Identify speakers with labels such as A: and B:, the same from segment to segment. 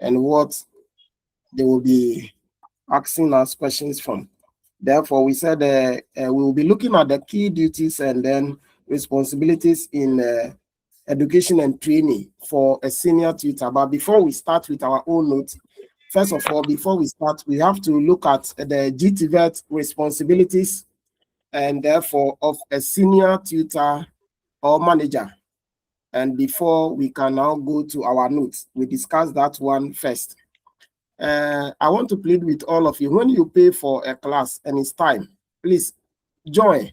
A: and what they will be asking us questions from. Therefore, we said we will be looking at the key duties and then responsibilities in education and training for a senior tutor. But before we start with our own notes, first of all, before we start, we have to look at the GTVET responsibilities and therefore of a senior tutor or manager. And before we can now go to our notes, we discuss that one first. I want to plead with all of you, when you pay for a class and it's time, please join,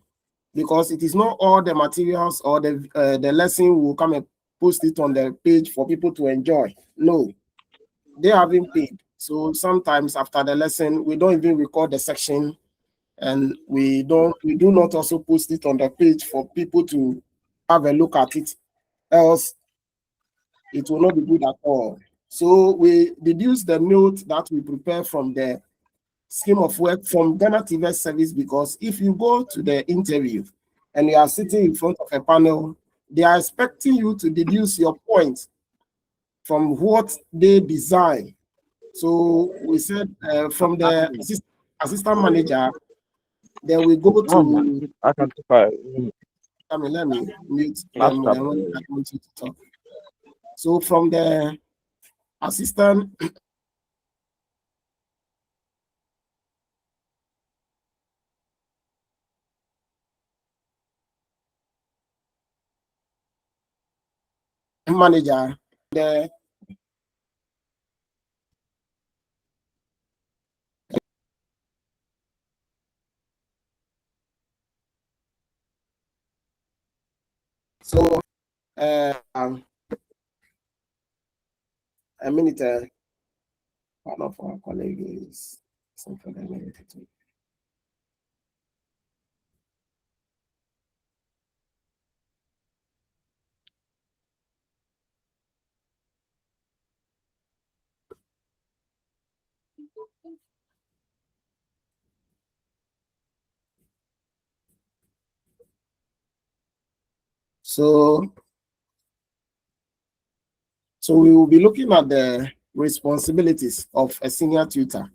A: because it is not all the materials or the lesson will come and post it on the page for people to enjoy. No, they haven't paid. So sometimes after the lesson, we don't even record the section, and we do not also post it on the page for people to have a look at it, else it will not be good at all. So we deduce the note that we prepare from the scheme of work from Ghana TV service, because if you go to the interview and you are sitting in front of a panel, they are expecting you to deduce your points from what they design. So we said from the assistant manager, then we go to. Let me mute them. I want you to talk. So from the assistant manager, the so a minute. One of our colleagues is something related to. So we will be looking at the responsibilities of a senior tutor.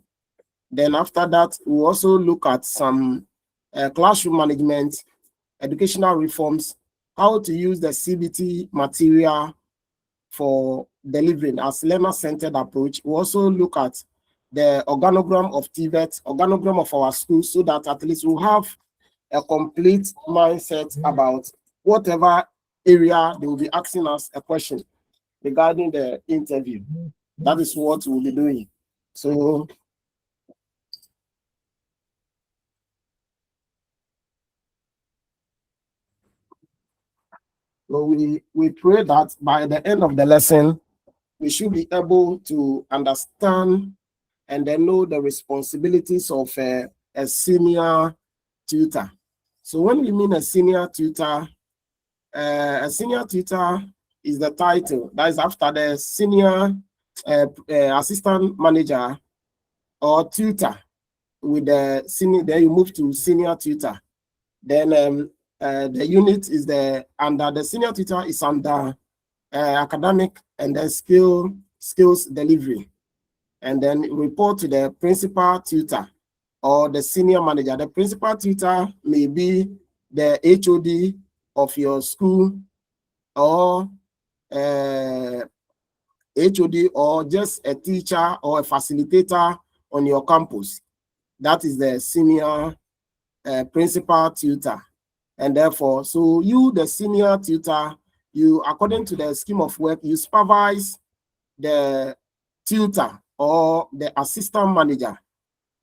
A: Then after that, we'll also look at some classroom management, educational reforms, how to use the CBT material for delivering as learner-centered approach. We'll also look at the organogram of TVET, organogram of our school, so that at least we'll have a complete mindset about whatever area they will be asking us a question regarding the interview. That is what we'll be doing. So we pray that by the end of the lesson, we should be able to understand and then know the responsibilities of a senior tutor. So when we mean a senior tutor is the title that is after the senior assistant manager or tutor. With the senior, then you move to senior tutor. Then the unit is under the senior tutor is under academic and then skills delivery, and then report to the principal tutor or the senior manager. The principal tutor may be the HOD of your school, or HOD, or just a teacher or a facilitator on your campus. That is the senior principal tutor. And therefore, so you, the senior tutor, you, according to the scheme of work, you supervise the tutor or the assistant manager.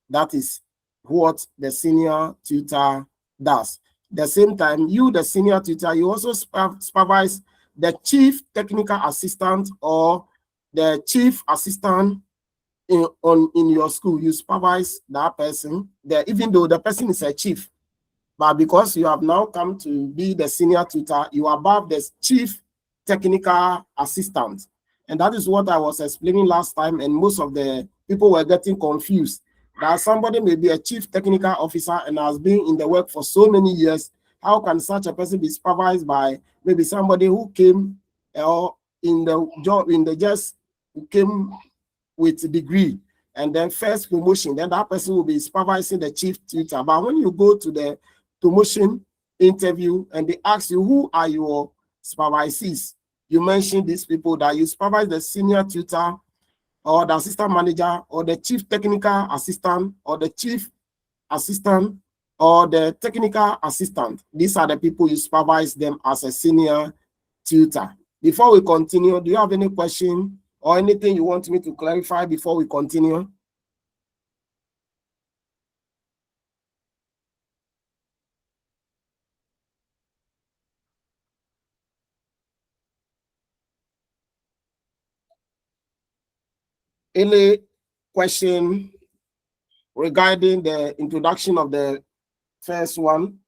A: That is what the senior tutor does. At the same time, you, the senior tutor, you also supervise the chief technical assistant or the chief assistant in your school. You supervise that person, even though the person is a chief. But because you have now come to be the senior tutor, you are above the chief technical assistant. And that is what I was explaining last time, and most of the people were getting confused. That somebody may be a chief technical officer and has been in the work for so many years. How can such a person be supervised by maybe somebody who came or in the job, who came with degree, and then first promotion, then that person will be supervising the chief tutor. But when you go to the promotion interview and they ask you, who are your supervisees? You mention these people that you supervise: the senior tutor, or the assistant manager, or the chief technical assistant, or the chief assistant, or the technical assistant. These are the people you supervise them as a senior tutor. Before we continue, do you have any question or anything you want me to clarify before we continue? Any question regarding the introduction of the first one?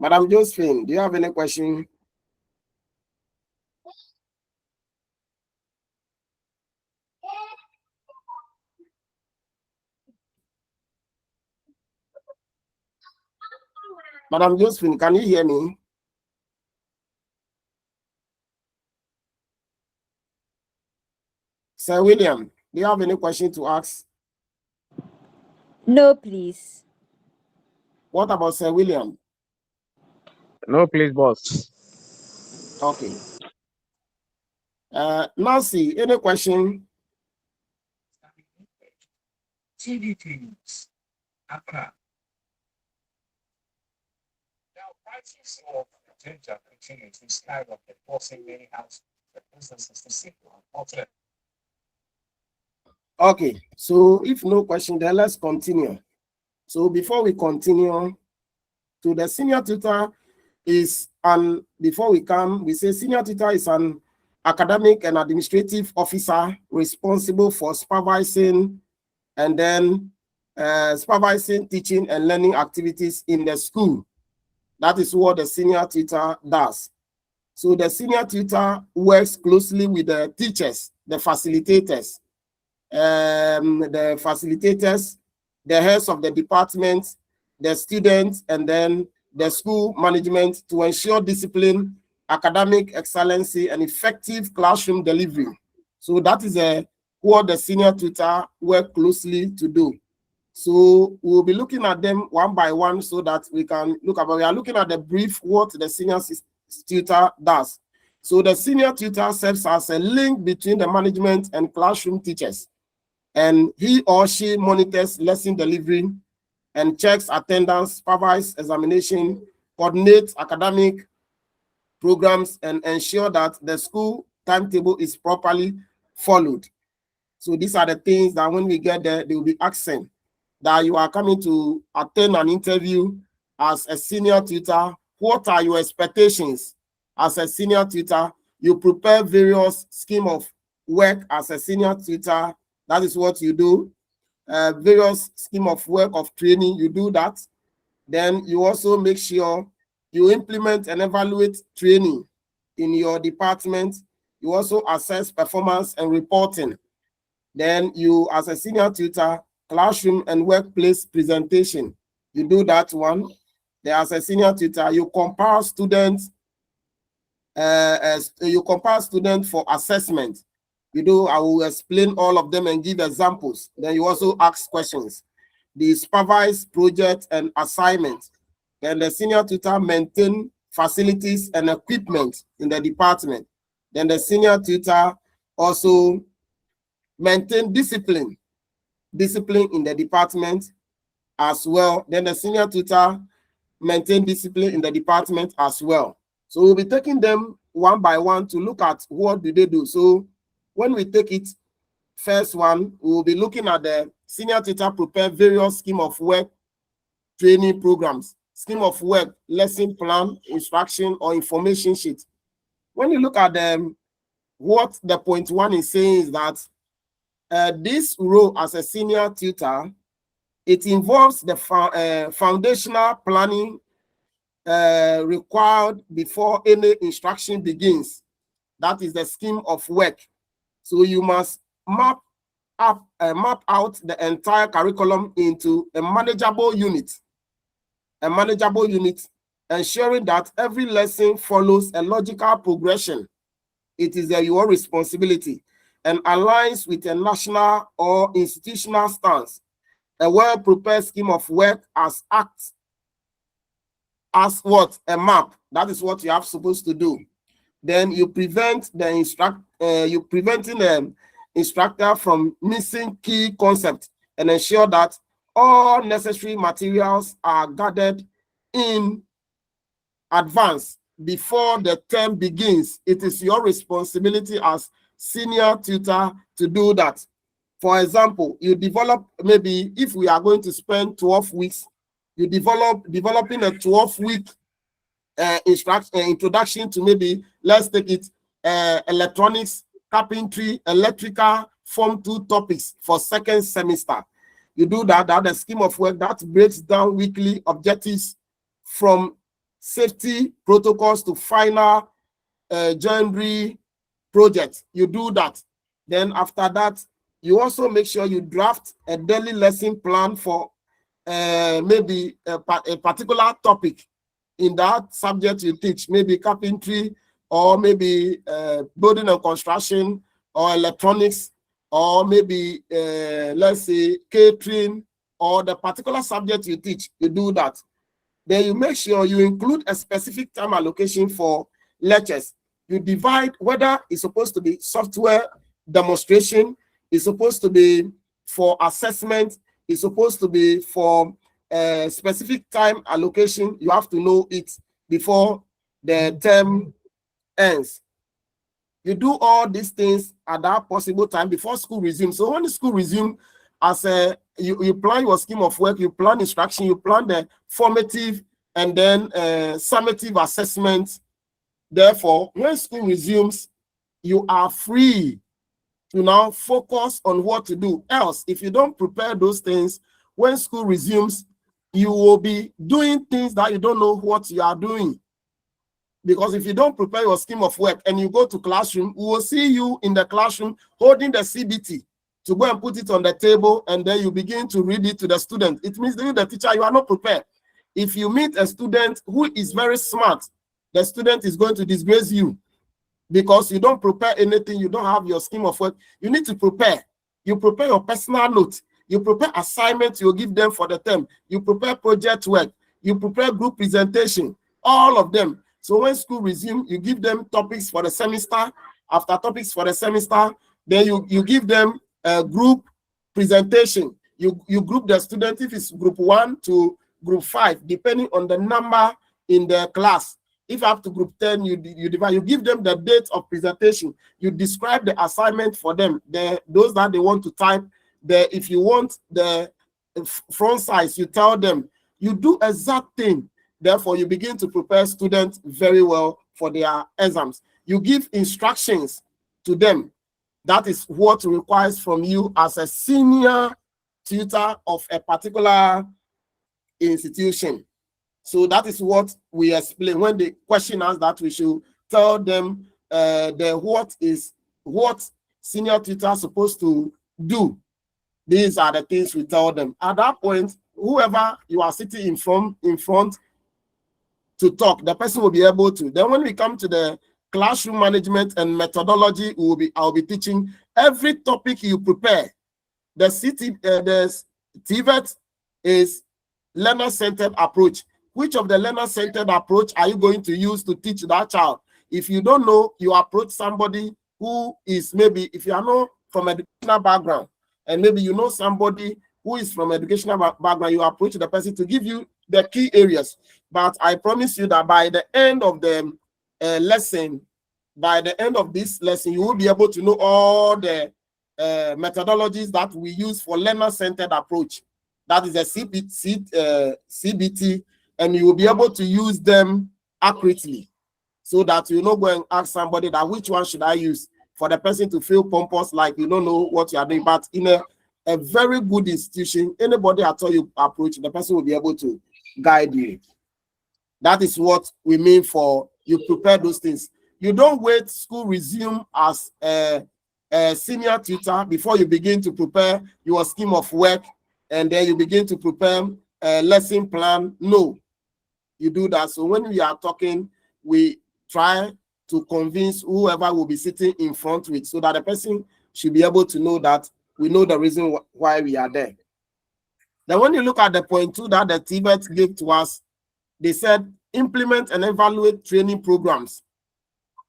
A: Madam Josephine, do you have any question? Madam Josephine, can you hear me? Sir William, do you have any question to ask?
B: No, please.
A: What about Sir William?
C: No, please, boss.
A: Okay. Nancy, any question?
D: Now, prices of ginger continue to skyrocket, forcing many houses and businesses to seek alternate.
A: Okay, so if no question, then let's continue. So before we continue, to the senior tutor is before we say senior tutor is an academic and administrative officer responsible for supervising and then supervising teaching and learning activities in the school. That is what the senior tutor does. So the senior tutor works closely with the teachers, the facilitators, the heads of the department, the students, and then the school management to ensure discipline, academic excellency, and effective classroom delivery. So that is what the senior tutor work closely to do. So we'll be looking at them one by one so that we can look at, we are looking at the brief what the senior tutor does. So the senior tutor serves as a link between the management and classroom teachers, and he or she monitors lesson delivery and checks attendance, supervises examination, coordinates academic programs, and ensure that the school timetable is properly followed. So these are the things that when we get there, they will be asking that you are coming to attend an interview as a senior tutor. What are your expectations as a senior tutor? You prepare various scheme of work as a senior tutor. That is what you do. Various scheme of work of training, you do that. Then you also make sure you implement and evaluate training in your department. You also assess performance and reporting. Then you, as a senior tutor, classroom and workplace presentation, you do that one. Then as a senior tutor, you compare students, for assessment. You do, I will explain all of them and give examples. Then you also ask questions. The supervise project and assignment. Then the senior tutor maintain facilities and equipment in the department. Then the senior tutor also maintain discipline in the department as well. Then the senior tutor maintain discipline in the department as well. So we'll be taking them one by one to look at what do they do. So when we take it, first one, we will be looking at the senior tutor prepare various scheme of work, training programs, scheme of work, lesson plan, instruction, or information sheet. When you look at them, what the point one is saying is that this role as a senior tutor, it involves the foundational planning required before any instruction begins. That is the scheme of work. So you must map out the entire curriculum into a manageable unit, ensuring that every lesson follows a logical progression. It is your responsibility and aligns with a national or institutional stance. A well-prepared scheme of work acts as what? A map. That is what you are supposed to do. Then you prevent the instructor from missing key concepts and ensure that all necessary materials are gathered in advance before the term begins. It is your responsibility as senior tutor to do that. For example, you develop, maybe if we are going to spend 12 weeks, you developing a 12-week introduction to, maybe, let's take it, electronics, carpentry, electrical, Form 2 topics for second semester. You do that, the scheme of work that breaks down weekly objectives from safety protocols to final joinery projects. You do that. Then after that, you also make sure you draft a daily lesson plan for maybe a particular topic in that subject you teach, maybe carpentry, or maybe building and construction, or electronics, or maybe let's say catering, or the particular subject you teach. You do that. Then you make sure you include a specific time allocation for lectures. You divide whether it's supposed to be software demonstration, it's supposed to be for assessment, it's supposed to be for a specific time allocation. You have to know it before the term ends. You do all these things at that possible time before school resumes. So when the school resumes, as you plan your scheme of work, you plan instruction, you plan the formative and then summative assessment. Therefore, when school resumes, you are free to now focus on what to do. Else, if you don't prepare those things, when school resumes, you will be doing things that you don't know what you are doing. Because if you don't prepare your scheme of work and you go to classroom, we will see you in the classroom holding the CBT to go and put it on the table, and then you begin to read it to the student. It means that the teacher, you are not prepared. If you meet a student who is very smart, the student is going to disgrace you because you don't prepare anything. You don't have your scheme of work. You need to prepare. You prepare your personal notes. You prepare assignments you give them for the term. You prepare project work. You prepare group presentation, all of them. So when school resumes, you give them topics for the semester. After topics for the semester, then you give them a group presentation. You group the student, if it's group 1 to group 5, depending on the number in the class. If up to group 10, you divide, you give them the date of presentation. You describe the assignment for them, those that they want to type. If you want the front size, you tell them. You do exact thing. Therefore, you begin to prepare students very well for their exams. You give instructions to them. That is what requires from you as a senior tutor of a particular institution. So that is what we explain when they question us, that we should tell them what senior tutor are supposed to do. These are the things we tell them. At that point, whoever you are sitting in front to talk, the person will be able to. Then when we come to the classroom management and methodology, I'll be teaching every topic you prepare. The TVET is learner-centered approach. Which of the learner-centered approach are you going to use to teach that child? If you don't know, you approach somebody who is, maybe if you are not from educational background, and maybe you know somebody who is from educational background, you approach the person to give you the key areas. But I promise you that by the end of the lesson, by the end of this lesson, you will be able to know all the methodologies that we use for learner-centered approach. That is a CBT, and you will be able to use them accurately, so that you not go and ask somebody that which one should I use, for the person to feel pompous, like you don't know what you are doing. But in a very good institution, anybody at all you approach, the person will be able to guide you. That is what we mean for you prepare those things. You don't wait school resume as a senior tutor before you begin to prepare your scheme of work, and then you begin to prepare a lesson plan. No, you do that. So when we are talking, we try to convince whoever will be sitting in front with, so that the person should be able to know that we know the reason why we are there. Then when you look at the point 2 that the TVET gave to us, they said implement and evaluate training programs.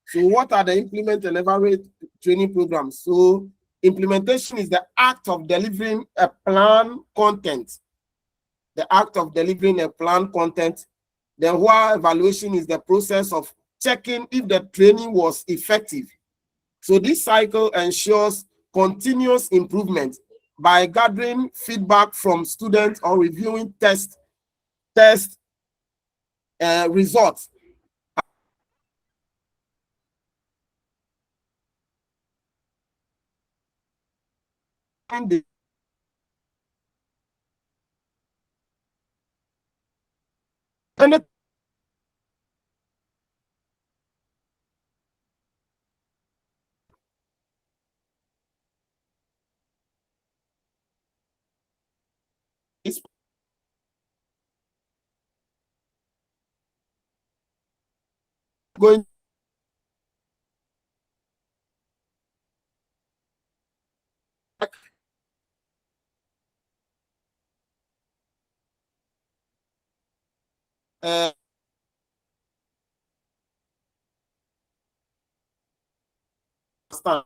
A: So what are the implement and evaluate training programs? So implementation is the act of delivering a plan content. The act of delivering a plan content. Then while evaluation is the process of checking if the training was effective. So this cycle ensures continuous improvement by gathering feedback from students or reviewing test results. And the is going uh, stand.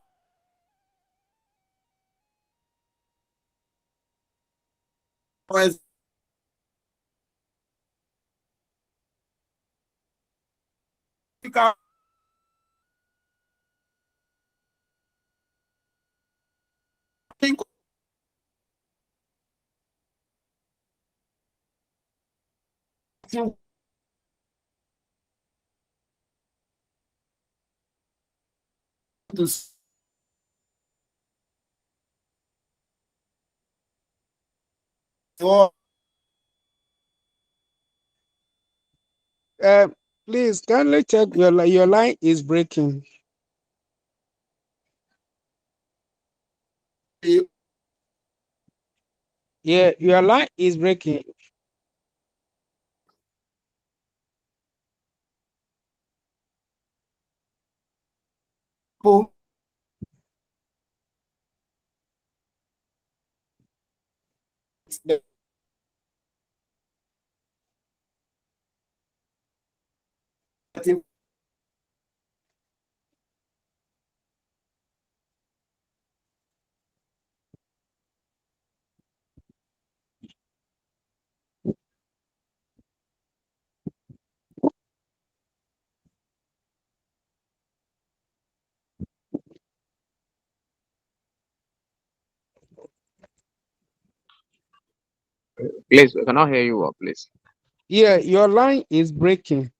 A: To so
B: Uh, Please kindly check your line is breaking. Yeah, your line is breaking.
A: people
C: Please, we cannot hear you well, please.
B: Yeah, your line is breaking.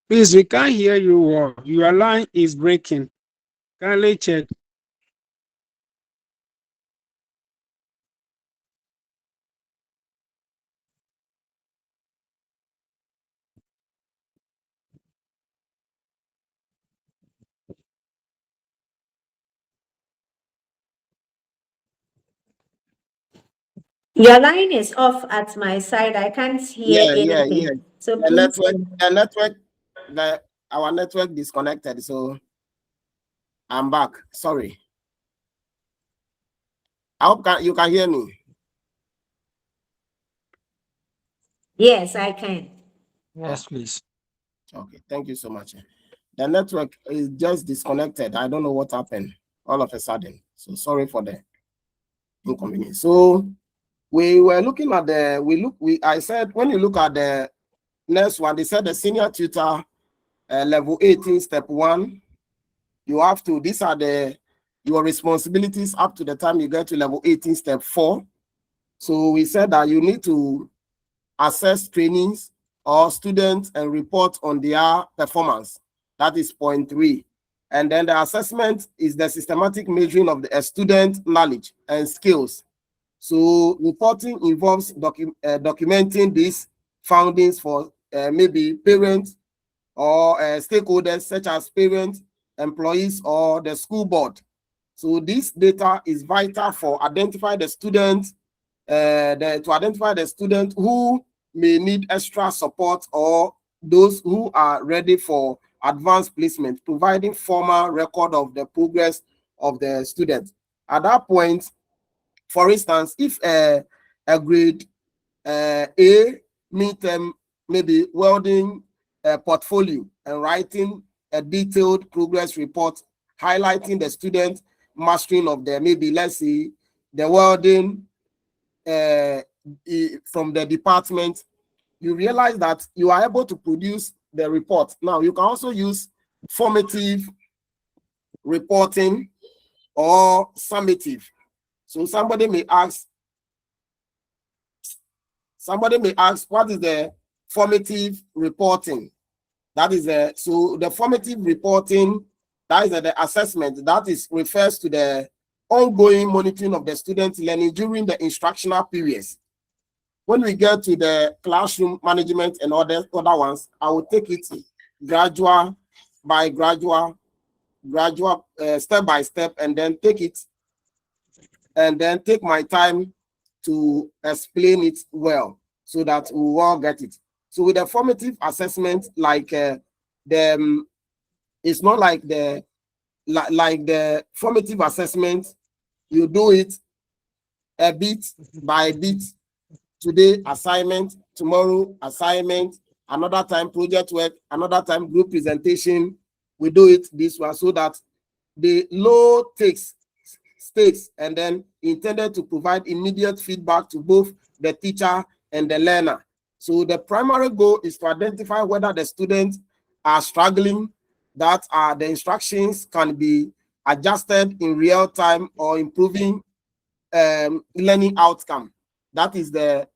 B: Please, we can't hear you well. Your line is breaking. Kindly check.
E: Your line is off at my side. I can't hear
A: Yeah.
E: anything. So
A: The
E: please.
A: our network disconnected. So I'm back. Sorry. I hope you can hear me.
E: Yes, I can.
B: Yes, please.
A: Okay, thank you so much. The network is just disconnected. I don't know what happened all of a sudden. So sorry for the inconvenience. So we were looking at I said when you look at the next one, they said the senior tutor level 18 step 1. You have to, these are your responsibilities up to the time you get to level 18 step 4. So we said that you need to assess trainings or students and report on their performance. That is point 3. And then the assessment is the systematic measuring of the student knowledge and skills. So reporting involves documenting these findings for maybe parents or stakeholders such as parents, employees, or the school board. So this data is vital for identify the students, to identify the student who may need extra support or those who are ready for advanced placement, providing formal record of the progress of the student. At that point, for instance, if a grade A midterm maybe welding a portfolio and writing a detailed progress report highlighting the student mastering of the maybe let's say the welding from the department, you realize that you are able to produce the report. Now you can also use formative reporting or summative. So somebody may ask, what is the formative reporting? That is so the formative reporting, that is the assessment that is refers to the ongoing monitoring of the student learning during the instructional periods. When we get to the classroom management and other ones, I will take it gradual by gradual, step by step, and then take my time to explain it well so that we will all get it. So with the formative assessment, like it's not like the formative assessment, you do it a bit by bit. Today assignment, tomorrow assignment, another time project work, another time group presentation. We do it this way so that the low stakes and then intended to provide immediate feedback to both the teacher and the learner. So the primary goal is to identify whether the students are struggling, that the instructions can be adjusted in real time or improving learning outcome. That is the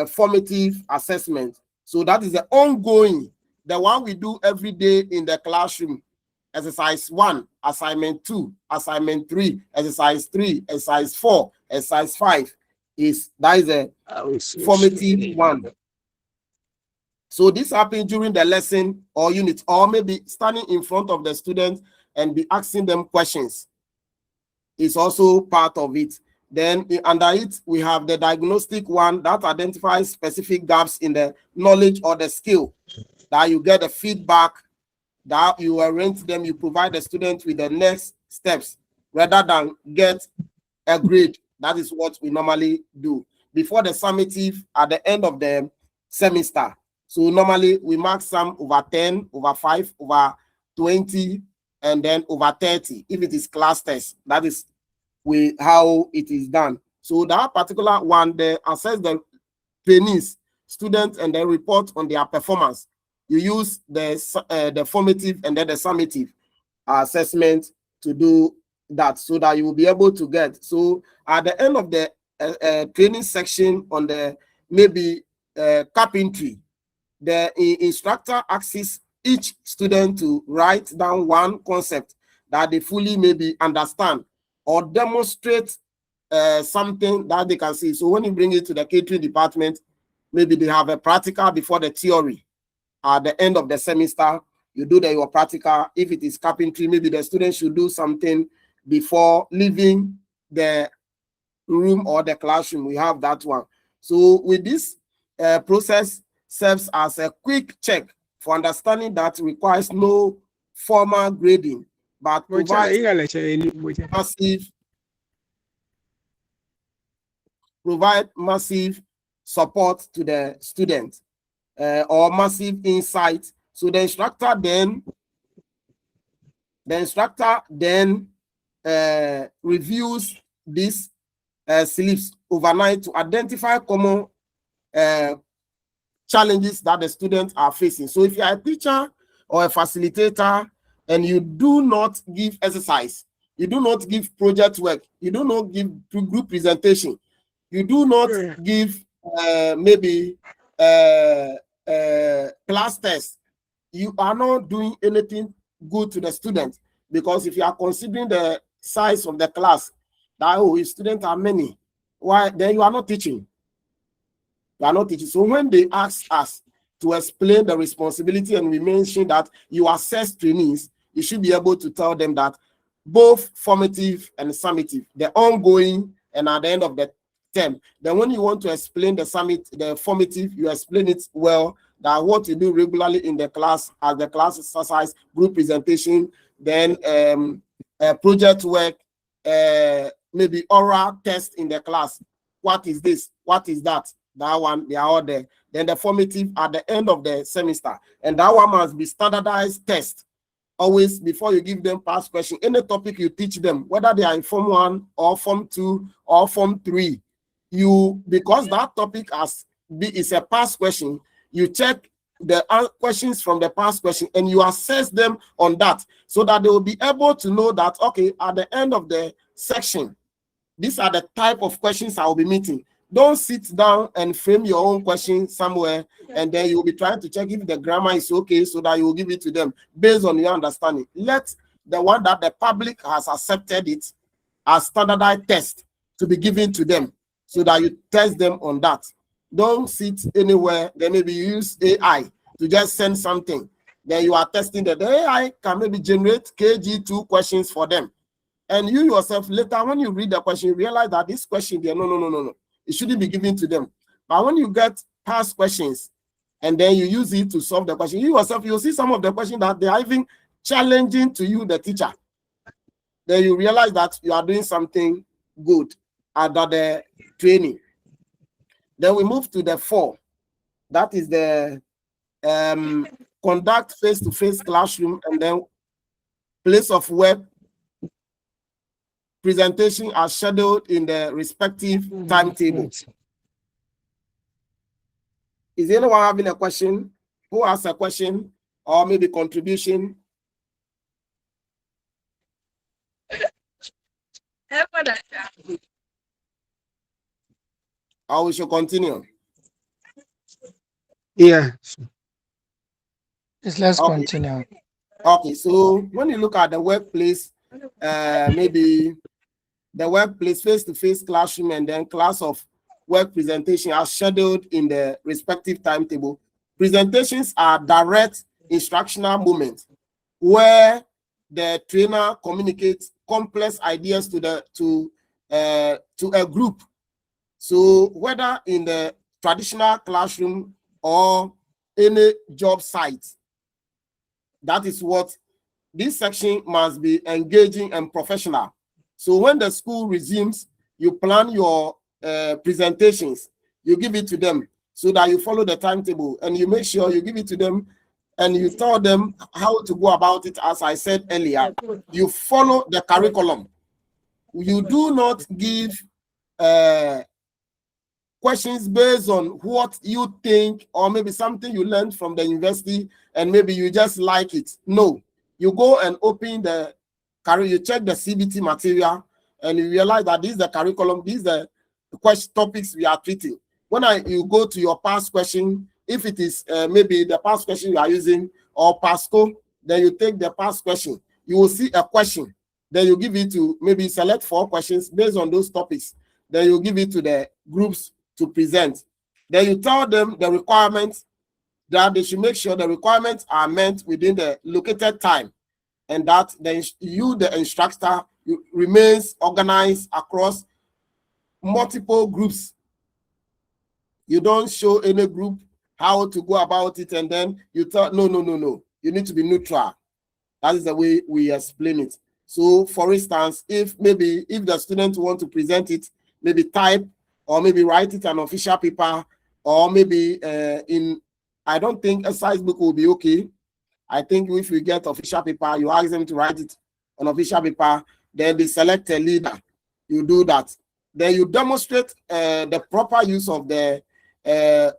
A: formative assessment. So that is the ongoing, the one we do every day in the classroom. Exercise 1, assignment 2, assignment 3, exercise 3, exercise 4, exercise 5 that is a formative one. So this happens during the lesson or unit, or maybe standing in front of the students and be asking them questions. It's also part of it. Then under it, we have the diagnostic one that identifies specific gaps in the knowledge or the skill, that you get the feedback, that you arrange them, you provide the student with the next steps rather than get a grade. That is what we normally do before the summative at the end of the semester. So normally we mark some over 10, over 5, over 20, and then over 30 if it is class test. That is how it is done. So that particular one, they assess the trainees, students, and then report on their performance. You use the formative and then the summative assessment to do that, so that you will be able to get. So at the end of the training section on the maybe carpentry, the instructor asks each student to write down one concept that they fully maybe understand or demonstrate something that they can see. So when you bring it to the catering department, maybe they have a practical before the theory. At the end of the semester, you do your practical. If it is carpentry, maybe the student should do something before leaving the room or the classroom. We have that one. So with this process serves as a quick check for understanding that requires no formal grading, but provides massive support to the student or massive insight. So the instructor then reviews these slips overnight to identify common challenges that the students are facing. So if you are a teacher or a facilitator and you do not give exercise, you do not give project work, you do not give group presentation, you do not give maybe class test, you are not doing anything good to the student. Because if you are considering the size of the class, that students are many, why then you are not teaching. You are not teaching. So when they ask us to explain the responsibility and we mention that you assess trainees, you should be able to tell them that both formative and summative, the ongoing and at the end of the term. Then when you want to explain the formative, you explain it well, that what you do regularly in the class as the class exercise, group presentation, then project work, maybe oral test in the class. What is this? What is that? That one, they are all there. Then the formative at the end of the semester. And that one must be standardized test. Always before you give them past question, any topic you teach them, whether they are in Form 1 or Form 2 or Form 3, because that topic is a past question, you check the questions from the past question and you assess them on that so that they will be able to know that, okay, at the end of the section, these are the type of questions I will be meeting. Don't sit down and frame your own question somewhere and then you will be trying to check if the grammar is okay so that you will give it to them based on your understanding. Let the one that the public has accepted it as standardized test to be given to them so that you test them on that. Don't sit anywhere. Then maybe you use AI to just send something. Then you are testing that the AI can maybe generate KG2 questions for them. And you yourself, later when you read the question, you realize that this question there, no. It shouldn't be given to them. But when you get past questions and then you use it to solve the question, you yourself, you'll see some of the questions that they are even challenging to you, the teacher. Then you realize that you are doing something good under the training. Then we move to the 4. That is the conduct face-to-face classroom and then place of work presentation are scheduled in the respective timetable. Is anyone having a question? Who has a question or maybe contribution? Or we should continue?
B: Yeah.
F: Let's continue.
A: Okay, so when you look at the workplace, maybe the workplace face-to-face classroom and then class of work presentation are scheduled in the respective timetable. Presentations are direct instructional moments where the trainer communicates complex ideas to a group. So whether in the traditional classroom or any job site, that is what this section must be engaging and professional. So when the school resumes, you plan your presentations, you give it to them so that you follow the timetable and you make sure you give it to them and you tell them how to go about it. As I said earlier, you follow the curriculum. You do not give questions based on what you think or maybe something you learned from the university and maybe you just like it. No, you go and open the you check the CBT material and you realize that this is the curriculum, these are the question topics we are treating. When you go to your past question, if it is maybe the past question you are using or Pasco, then you take the past question. You will see a question. Then you give it to, maybe select 4 questions based on those topics. Then you give it to the groups to present. Then you tell them the requirements, that they should make sure the requirements are met within the located time, and that the instructor, remains organized across multiple groups. You don't show any group how to go about it, and then you tell, no. You need to be neutral. That is the way we explain it. So, for instance, if the student want to present it, maybe type or maybe write it an official paper, or maybe I don't think a size book will be okay. I think if we get official paper, you ask them to write it on official paper, then they select a leader. You do that. Then you demonstrate the proper use of the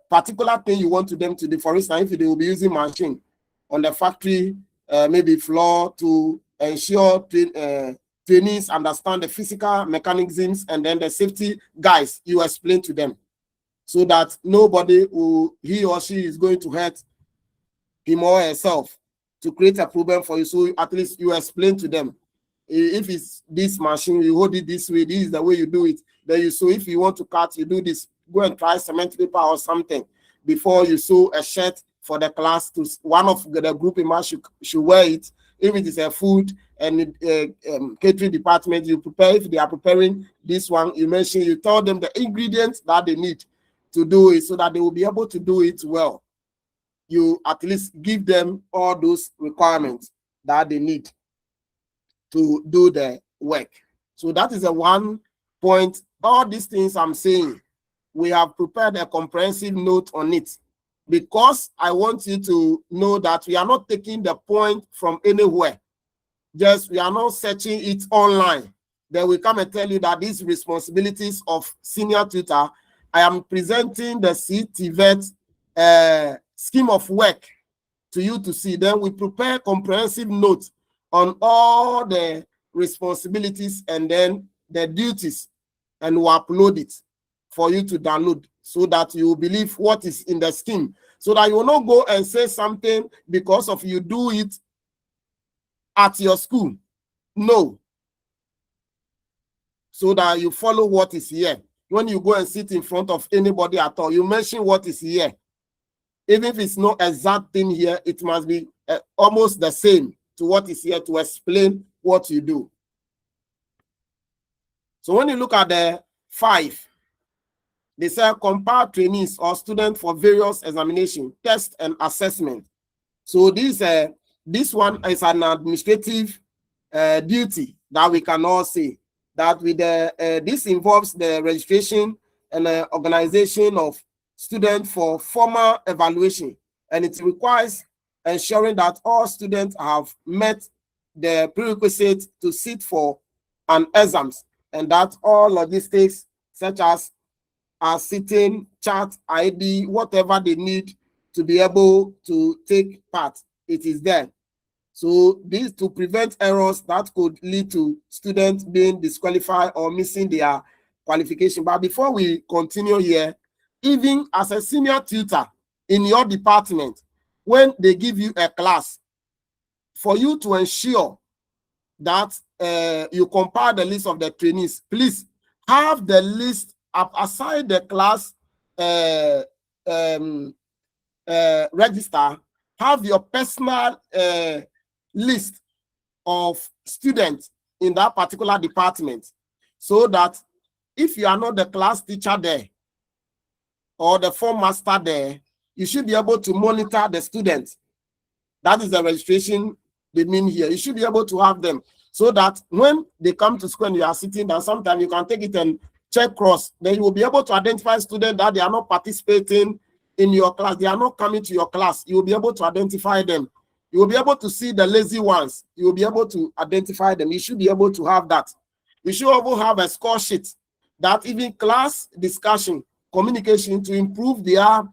A: particular thing you want them to do. For instance, if they will be using machine on the factory, maybe floor, to ensure trainees understand the physical mechanisms, and then the safety guys, you explain to them, so that nobody he or she is going to hurt him or herself to create a problem for you. So at least you explain to them, if it's this machine, you hold it this way, this is the way you do it. Then so if you want to cut, you do this. Go and try cement paper or something before you sew a shirt for the class. To one of the group members should wear it. If it is a food and catering department, you prepare. If they are preparing this one, you tell them the ingredients that they need to do it, so that they will be able to do it well. You at least give them all those requirements that they need to do the work. So that is the one point. All these things I'm saying, we have prepared a comprehensive note on it, because I want you to know that we are not taking the point from anywhere. Just we are not searching it online. Then we come and tell you that these responsibilities of senior tutor, I am presenting the CTVET scheme of work to you to see. Then we prepare comprehensive notes on all the responsibilities and then the duties, and we upload it for you to download, so that you believe what is in the scheme, so that you will not go and say something because of you do it at your school. No. So that you follow what is here. When you go and sit in front of anybody at all, you mention what is here. Even if it's not exact thing here, it must be almost the same to what is here, to explain what you do. So when you look at the 5, they say compare trainees or students for various examination, test, and assessment. So this one is an administrative duty that we can all say that with this involves the registration and organization of students for formal evaluation, and it requires ensuring that all students have met the prerequisites to sit for an exams, and that all logistics such as sitting, chat, ID, whatever they need to be able to take part, it is there. So this to prevent errors that could lead to students being disqualified or missing their qualification. But before we continue here, even as a senior tutor in your department, when they give you a class, for you to ensure that you compile the list of the trainees, please have the list up aside the class register, have your personal list of students in that particular department, so that if you are not the class teacher there or the form master there, you should be able to monitor the students. That is the registration they mean here. You should be able to have them, so that when they come to school and you are sitting down, sometimes you can take it and check cross. Then you will be able to identify students that they are not participating in your class. They are not coming to your class. You will be able to identify them. You will be able to see the lazy ones. You will be able to identify them. You should be able to have that. You should also have a score sheet that even class discussion, communication to improve their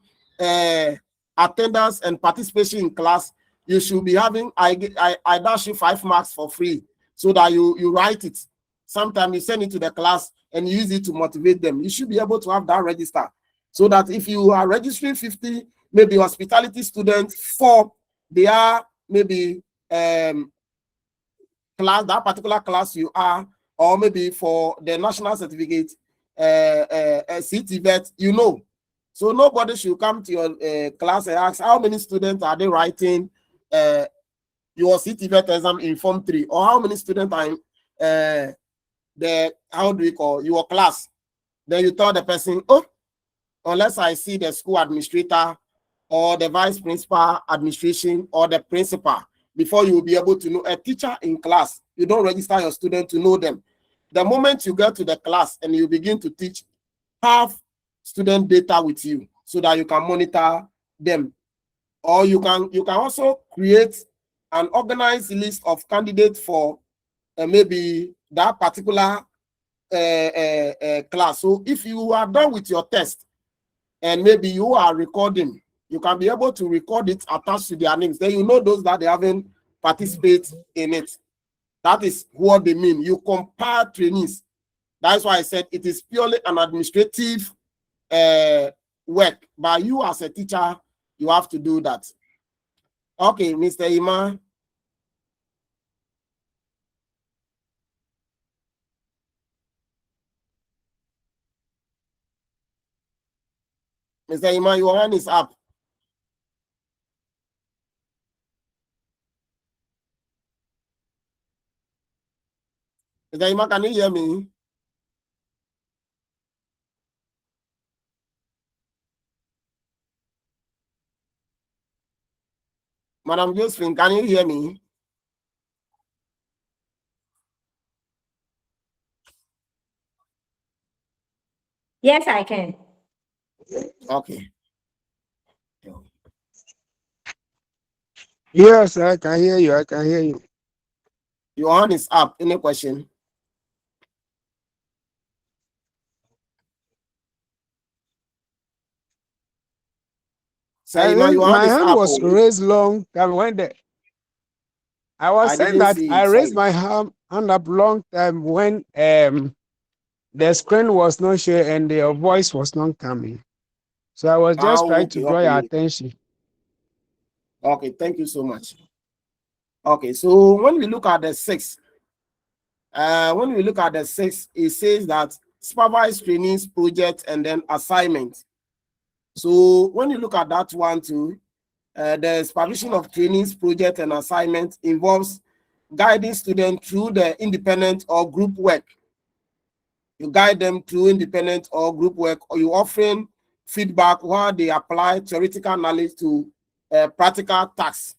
A: attendance and participation in class. You should be having, I dash you 5 marks for free, so that you write it. Sometimes you send it to the class and use it to motivate them. You should be able to have that register, so that if you are registering 50, maybe hospitality students for they are maybe class, that particular class you are, or maybe for the national certificate, CTVET, you know. So nobody should come to your class and ask how many students are they writing your CTVET exam in Form 3, or how many students are in how do we call your class. Then you tell the person, oh, unless I see the school administrator or the vice principal administration or the principal, before you will be able to know a teacher in class. You don't register your student to know them. The moment you get to the class and you begin to teach, have student data with you so that you can monitor them. Or you can also create an organized list of candidates for maybe that particular class. So if you are done with your test and maybe you are recording, you can be able to record it attached to their names. Then you know those that they haven't participated in it. That is what they mean. You compare trainees. That's why I said it is purely an administrative work. But you as a teacher, you have to do that. Okay, Mr. Iman. Mr. Iman, your hand is up. Mr. Iman, can you hear me? Madam Josephine, can you hear me?
E: Yes, I can.
A: Okay.
B: Yes, I can hear you. I can hear you.
A: Your hand is up. Any question? Sir Iman, your hand
B: My
A: is
B: hand
A: up.
B: was raised long time when I was
A: I
B: saying
A: didn't
B: that
A: see
B: I
A: it.
B: raised
A: Sorry.
B: my hand up long time when the screen was not showing and your voice was not coming. So I was just trying to
A: Okay,
B: draw your
A: okay.
B: attention.
A: Okay, thank you so much. Okay, so when we look at the 6, it says that supervised trainings, project, and then assignment. So when you look at that one too, the supervision of trainings, project, and assignment involves guiding students through the independent or group work. You guide them through independent or group work, or you offering feedback while they apply theoretical knowledge to practical tasks.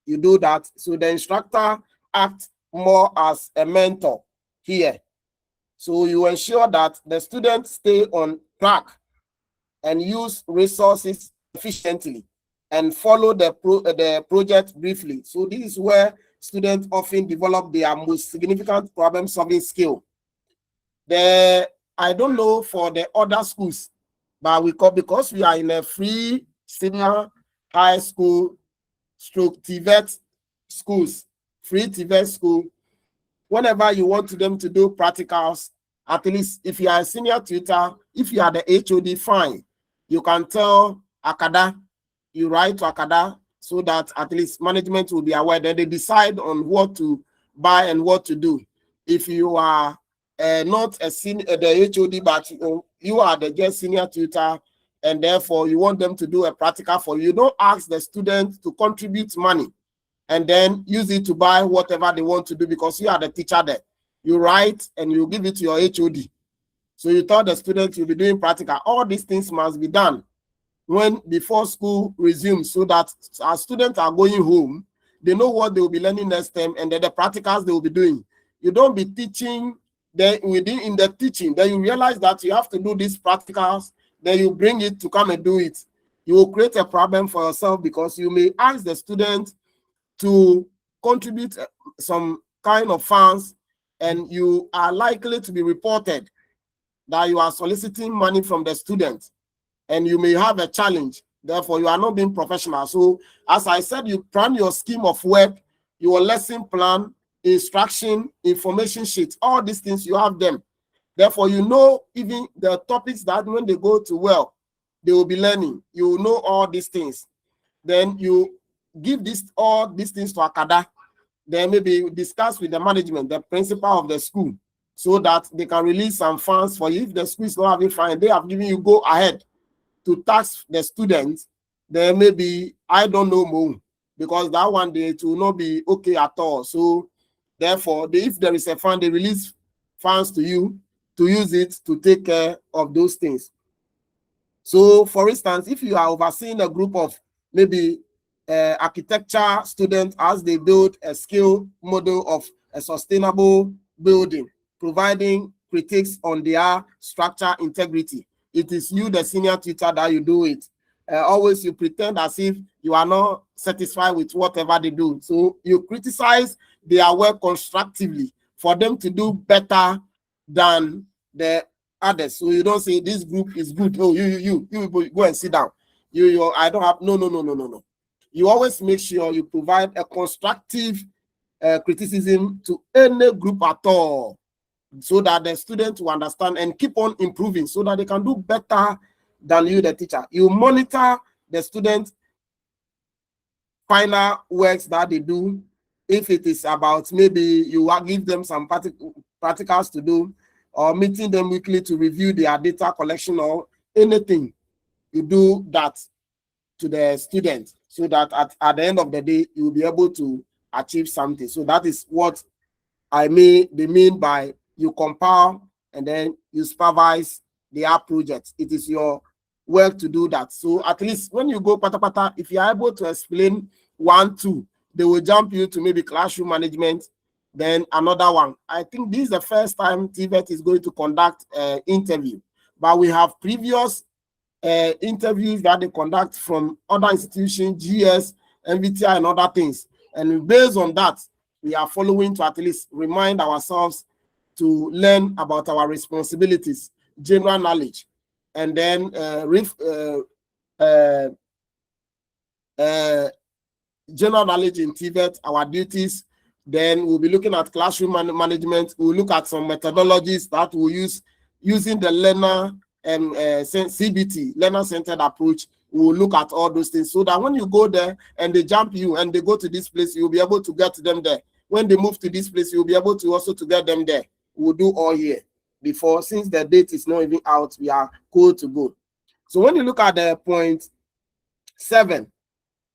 A: You do that. So the instructor acts more as a mentor here. So you ensure that the students stay on track and use resources efficiently and follow the project briefly. So this is where students often develop their most significant problem-solving skill. I don't know for the other schools, but because we are in a free senior high school stroke TVET schools, free TVET school, whenever you want them to do practicals, at least if you are a senior tutor, if you are the HOD, fine. You can tell Akada, you write to Akada so that at least management will be aware that they decide on what to buy and what to do. If you are not a senior, the HOD, but you are the just senior tutor, and therefore you want them to do a practical for you, don't ask the students to contribute money and then use it to buy whatever they want to do because you are the teacher there. You write and you give it to your HOD. So you tell the students you'll be doing practical. All these things must be done before school resumes so that our students are going home, they know what they will be learning next time and then the practicals they will be doing. You don't be teaching, then in the teaching, then you realize that you have to do these practicals, then you bring it to come and do it. You will create a problem for yourself because you may ask the student to contribute some kind of funds and you are likely to be reported that you are soliciting money from the student and you may have a challenge. Therefore, you are not being professional. So as I said, you plan your scheme of work, your lesson plan, instruction, information sheet, all these things, you have them. Therefore, you know even the topics that when they go to they will be learning. You know all these things. Then give all these things to Akada, then maybe discuss with the management, the principal of the school, so that they can release some funds for you. If the school is not having fund, they have given you go ahead to tax the students, then maybe I don't know more, because that one day it will not be okay at all. So therefore, if there is a fund, they release funds to you to use it to take care of those things. So for instance, if you are overseeing a group of maybe architecture students as they build a skill model of a sustainable building, providing critiques on their structure integrity, it is you, the senior tutor, that you do it. Always you pretend as if you are not satisfied with whatever they do. So you criticize their work constructively for them to do better than the others. So you don't say this group is good. Oh, you go and sit down. I don't have no. You always make sure you provide a constructive criticism to any group at all, so that the students will understand and keep on improving, so that they can do better than you, the teacher. You monitor the students' final works that they do. If it is about maybe you give them some practicals to do, or meeting them weekly to review their data collection or anything, you do that to the students, so that at the end of the day, you will be able to achieve something. So that is what they mean by you compile and then you supervise their projects. It is your work to do that. So at least when you go pata, if you are able to explain 1, 2, they will jump you to maybe classroom management, then another one. I think this is the first time TVET is going to conduct an interview, but we have previous interviews that they conduct from other institutions, GS, MVTI, and other things. And based on that, we are following to at least remind ourselves to learn about our responsibilities, general knowledge, and then general knowledge in TVET, our duties. Then we'll be looking at classroom management. We'll look at some methodologies that we'll use using the learner and CBT, learner-centered approach. We'll look at all those things, so that when you go there and they jump you and they go to this place, you'll be able to get to them there. When they move to this place, you'll be able to also to get them there. We'll do all here before, since the date is not even out, we are good to go. So when you look at the point 7,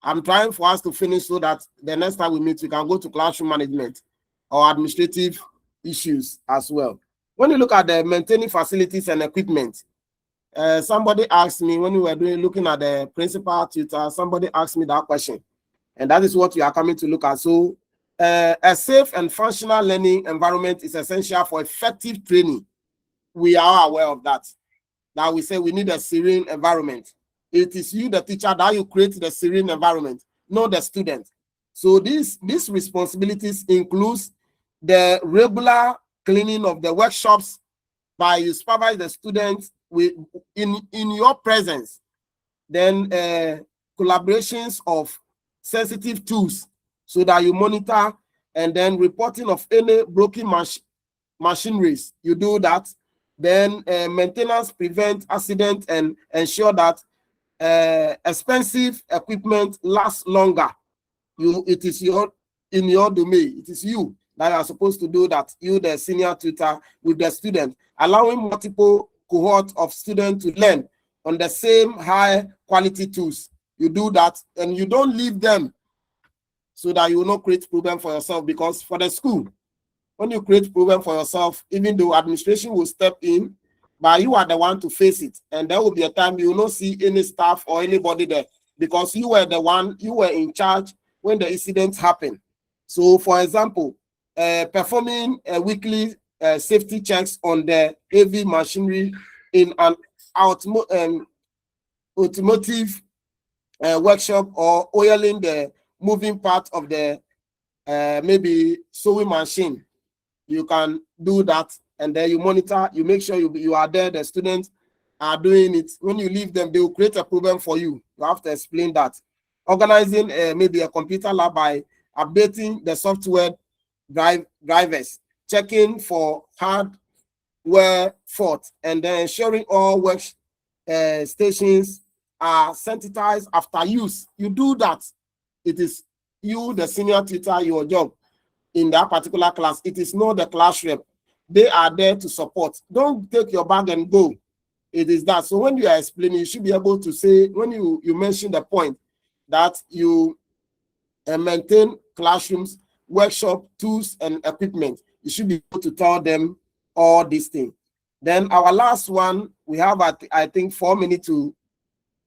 A: I'm trying for us to finish so that the next time we meet, we can go to classroom management or administrative issues as well. When you look at the maintaining facilities and equipment, somebody asked me when we were looking at the principal tutor, somebody asked me that question, and that is what we are coming to look at. So a safe and functional learning environment is essential for effective training. We are aware of that. Now we say we need a serene environment. It is you, the teacher, that you create the serene environment, not the student. So these responsibilities includes the regular cleaning of the workshops by you supervise the students in your presence. Then collaborations of sensitive tools, so that you monitor, and then reporting of any broken machineries. You do that. Then maintenance, prevent accident, and ensure that expensive equipment lasts longer. It is in your domain. It is you that are supposed to do that. You, the senior tutor, with the student, allowing multiple cohorts of students to learn on the same high quality tools. You do that, and you don't leave them, so that you will not create problem for yourself. Because for the school, when you create problem for yourself, even though administration will step in, but you are the one to face it. And there will be a time you will not see any staff or anybody there, because you were the one, you were in charge when the incidents happen. So for example, performing weekly safety checks on the heavy machinery in an automotive workshop, or oiling the moving part of the maybe sewing machine. You can do that, and then you monitor, you make sure you are there, the students are doing it. When you leave them, they will create a problem for you. You have to explain that. Organizing maybe a computer lab by updating the software drivers, checking for hardware faults, and then ensuring all work stations are sanitized after use. You do that. It is you, the senior tutor, your job in that particular class. It is not the class rep. They are there to support. Don't take your bag and go. It is that. So when you are explaining, you should be able to say, when you mention the point that you maintain classrooms, workshop, tools, and equipment, you should be able to tell them all these things. Then our last one, we have, I think, 4 minutes to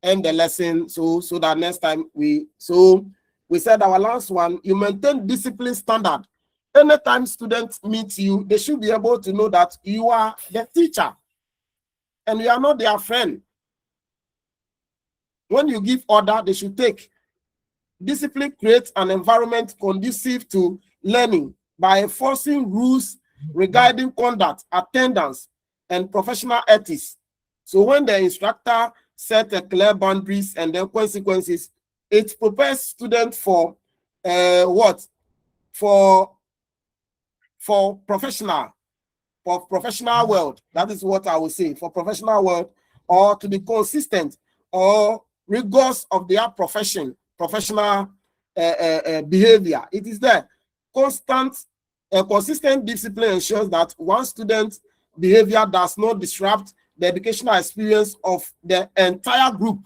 A: end the lesson. So that next time we said our last one, you maintain discipline standard. Anytime students meet you, they should be able to know that you are the teacher and you are not their friend. When you give order, they should take. Discipline creates an environment conducive to learning by enforcing rules regarding conduct, attendance, and professional ethics. So when the instructor set a clear boundaries and then consequences, it prepares students for what? For professional world. That is what I would say, for professional world, or to be consistent or rigors of their profession, professional behavior. It is there. Consistent discipline ensures that one student's behavior does not disrupt the educational experience of the entire group.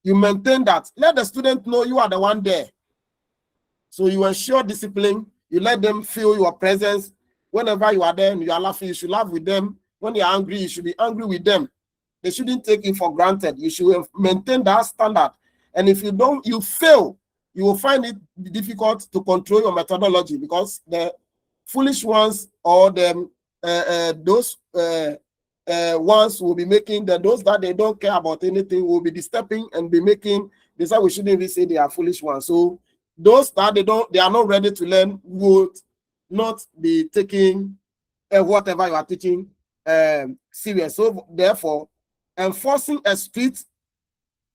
A: You maintain that. Let the student know you are the one there. So you ensure discipline. You let them feel your presence. Whenever you are there and you are laughing, you should laugh with them. When they are angry, you should be angry with them. They shouldn't take it for granted. You should maintain that standard. And if you don't, you fail. You will find it difficult to control your methodology, because the foolish ones or those ones will be making those that they don't care about anything will be disturbing and be making. They say we shouldn't even say they are foolish ones. So those that they are not ready to learn would not be taking whatever you are teaching serious. So therefore, enforcing a strict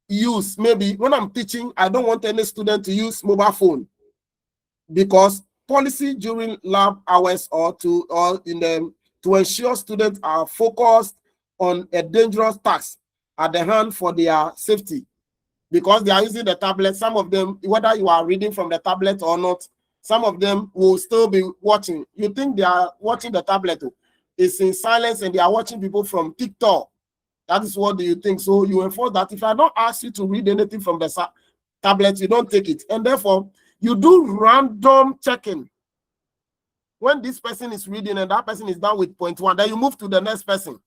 A: use, maybe when I'm teaching, I don't want any student to use mobile phone, because policy during lab hours to ensure students are focused on a dangerous task at the hand for their safety, because they are using the tablet. Some of them, whether you are reading from the tablet or not, some of them will still be watching. You think they are watching the tablet, it's in silence, and they are watching people from TikTok. That is what do you think. So you enforce that if I don't ask you to read anything from the tablet, you don't take it. And therefore, you do random checking. When this person is reading and that person is done with point 1, then you move to the next person.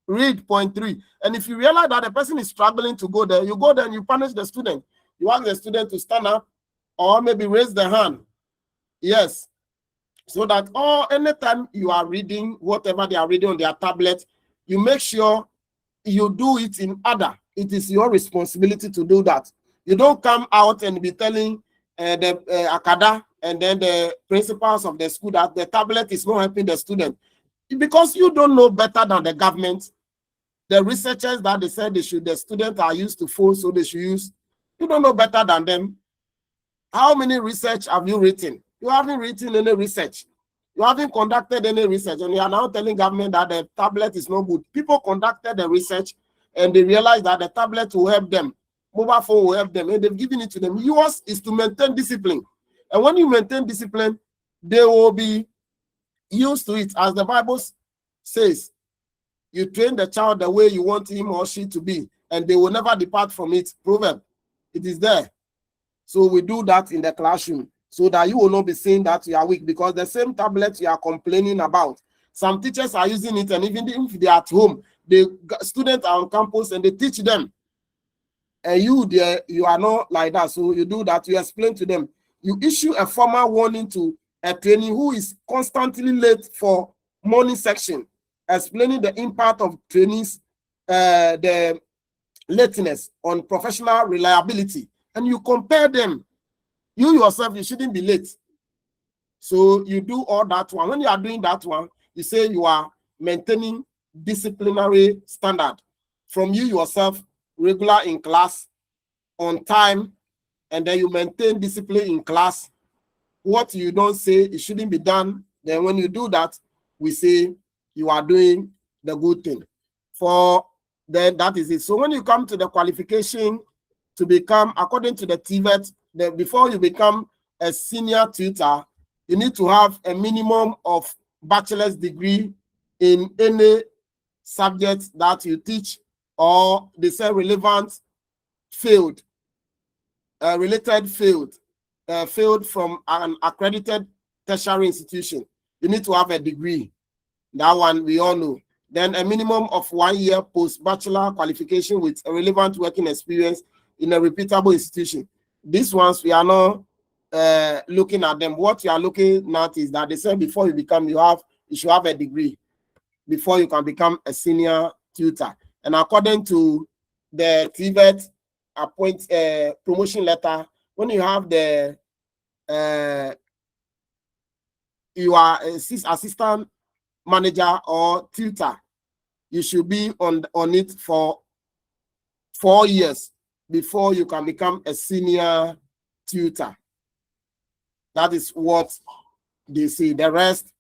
A: Read point 3. And if you realize that the person is struggling to go there, you go there and you punish the student. You ask the student to stand up or maybe raise the hand. Yes. So that anytime you are reading whatever they are reading on their tablet, you make sure you do it in order. It is your responsibility to do that. You don't come out and be telling the Akada and then the principals of the school that the tablet is not helping the student, because you don't know better than the government. The researchers that they said the students are used to phone, so they should use. You don't know better than them. How many research have you written? You haven't written any research. You haven't conducted any research, and you are now telling government that the tablet is no good. People conducted the research, and they realized that the tablet will help them. Mobile phone will help them, and they've given it to them. Yours is to maintain discipline. And when you maintain discipline, they will be used to it. As the Bible says, you train the child the way you want him or she to be, and they will never depart from it. Proverb. It is there. So we do that in the classroom, so that you will not be saying that you are weak, because the same tablet you are complaining about, some teachers are using it, and even if they are at home, the students are on campus and they teach them. And you are not like that. So you do that, you explain to them. You issue a formal warning to a trainee who is constantly late for morning section, explaining the impact of trainees, the lateness on professional reliability. And you compare them. You yourself, you shouldn't be late. So you do all that one. When you are doing that one, you say you are maintaining disciplinary standard from you yourself, regular in class, on time, and then you maintain discipline in class. What you don't say, it shouldn't be done. Then when you do that, we say you are doing the good thing. Then that is it. So when you come to the qualification to become, according to the TVET, before you become a senior tutor, you need to have a minimum of bachelor's degree in any subject that you teach, or they say relevant field, related field, field from an accredited tertiary institution. You need to have a degree. That one we all know. Then a minimum of 1 year post-bachelor qualification with a relevant working experience in a reputable institution. These ones we are not looking at them. What you are looking at is that they said before you should have a degree before you can become a senior tutor. And according to the TVET promotion letter, when you have you are assistant manager or tutor, you should be on it for 4 years before you can become a senior tutor. That is what they say. The rest,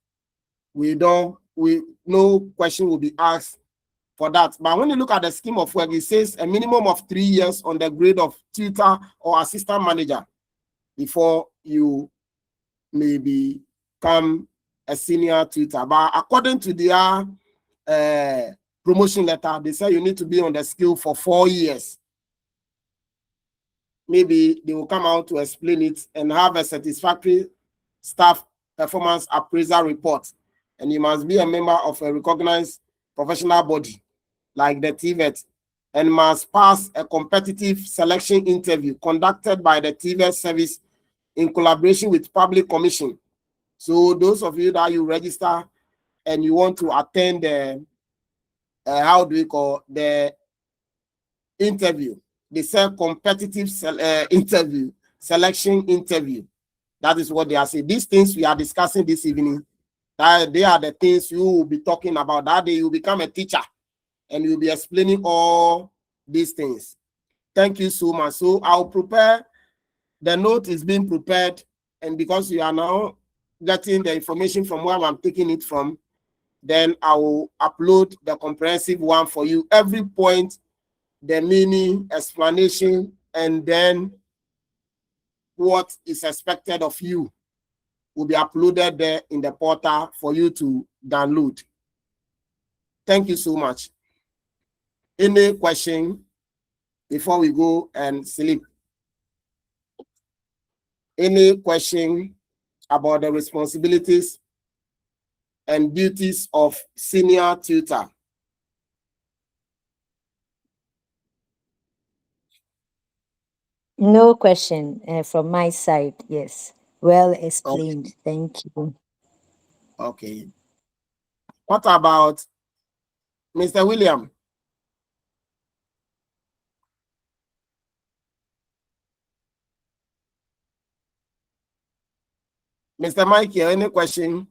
A: no question will be asked for that. But when you look at the scheme of work, it says a minimum of 3 years on the grade of tutor or assistant manager before you may become a senior tutor. But according to their promotion letter, they say you need to be on the skill for 4 years. Maybe they will come out to explain it and have a satisfactory staff performance appraisal report. And you must be a member of a recognized professional body like the TVET, and must pass a competitive selection interview conducted by the TVET service in collaboration with Public Commission. So those of you that you register and you want to attend the interview, they say competitive interview, selection interview. That is what they are saying. These things we are discussing this evening, they are the things you will be talking about. That day you become a teacher and you'll be explaining all these things. Thank you so much. So I'll prepare, the note is being prepared, and because you are now getting the information from where I'm taking it from, then I will upload the comprehensive one for you. Every point, the meaning, explanation, and then what is expected of you will be uploaded there in the portal for you to download. Thank you so much. Any question before we go and sleep? Any question about the responsibilities and duties of senior tutor?
F: No question from my side. Yes. Well explained.
A: Okay.
F: Thank you.
A: Okay. What about Mr. William? Mr. Mike, any question?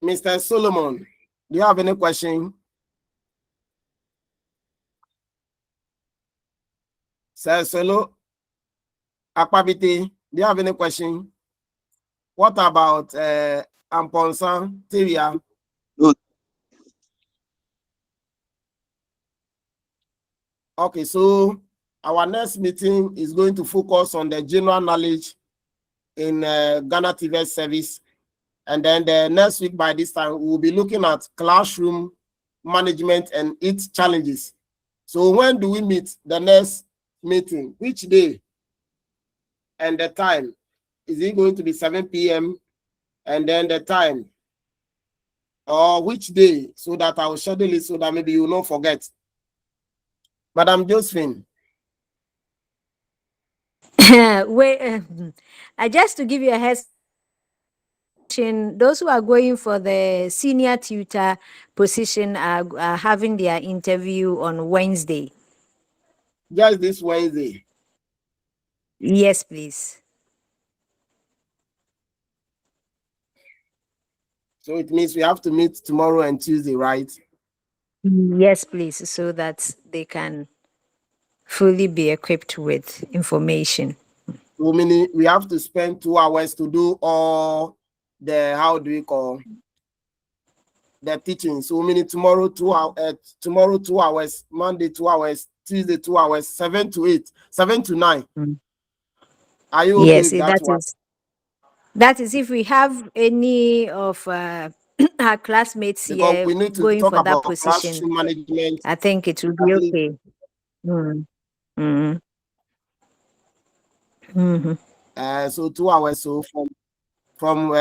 A: Mr. Solomon, do you have any question? Sir Solo Akpabiti, do you have any question? What about Amponsan Teria?
G: No.
A: Okay, so our next meeting is going to focus on the general knowledge in Ghana TV service. And then the next week by this time, we will be looking at classroom management and its challenges. So when do we meet? The next meeting, which day and the time? Is it going to be 7 p.m. and then the time? Or which day, so that I will schedule it so that maybe you will not forget. Madam Josephine.
F: Wait, just to give you a heads, those who are going for the senior tutor position are having their interview on Wednesday.
A: Just this Wednesday.
F: Yes, please.
A: So it means we have to meet tomorrow and Tuesday, right?
F: Yes, please, so that they can fully be equipped with information.
A: So meaning we have to spend 2 hours to do all the, how do we call, the teaching. So meaning tomorrow 2 hours, Monday 2 hours, Tuesday 2 hours, 7 to 8, 7 to 9.
F: Mm.
A: Are you okay
F: Yes,
A: with that one?
F: that is if we have any of our classmates
A: Because
F: here
A: we need to
F: going
A: talk
F: for that
A: about
F: position.
A: classroom management.
F: I think it will
A: At
F: be
A: least,
F: okay. Mm. Mm. Mhm.
A: so 2 hours. So from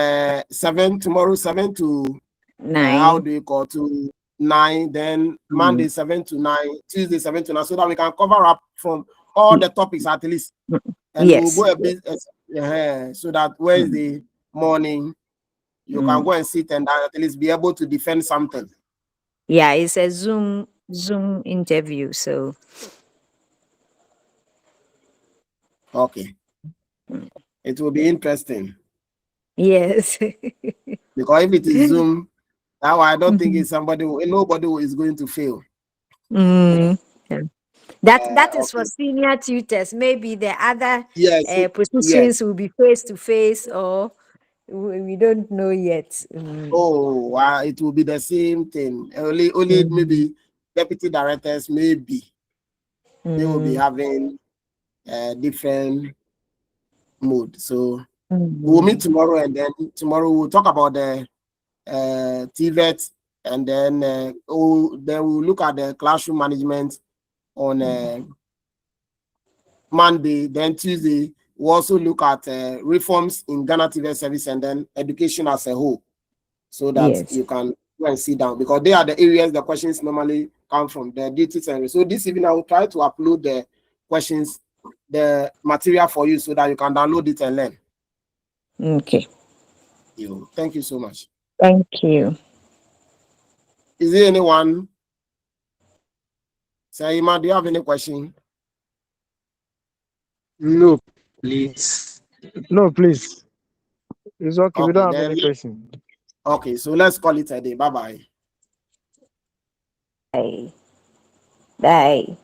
A: 7 tomorrow, 7 to how
F: 9.
A: do you call to 9, then Monday
F: Mm.
A: 7 to 9, Tuesday 7 to 9, so that we can cover up from all the topics at least.
F: Mm.
A: And we'll
F: Yes.
A: go a bit so that
F: Mm.
A: Wednesday morning you can
F: Mm.
A: go and sit and at least be able to defend something.
F: Yeah, it's a Zoom interview, so
A: Okay.
F: mm.
A: It will be interesting
F: Yes.
A: because if it is Zoom, now I don't think
F: Mhm.
A: it's nobody who is going to fail.
F: Mm. Yeah. That is for
A: Okay.
F: senior tutors. Maybe the other
A: Yes. Yes.
F: positions will be face to face, or we don't know yet. Mm.
A: Oh, it will be the same thing. Only
F: Mm.
A: maybe deputy directors, maybe they will be
F: Mm.
A: having different mood. So we'll meet
F: Mm.
A: tomorrow, and then tomorrow we'll talk about the TVET, and then then we'll look at the classroom management on Monday. Then Tuesday we'll also look at reforms in Ghana TVET service, and then education as a whole, so that
F: Yes.
A: you can go and sit down, because they are the areas the questions normally come from, the duties. And so this evening I will try to upload the questions, the material for you, so that you can download it and learn.
F: Okay.
A: Thank you so much.
F: Thank you.
A: Is there anyone? Saima, do you have any question?
B: No, please. No, please. It's okay. We
A: Okay,
B: don't have
A: then.
B: any question.
A: Okay, so let's call it a day. Bye bye.
F: Bye. Bye.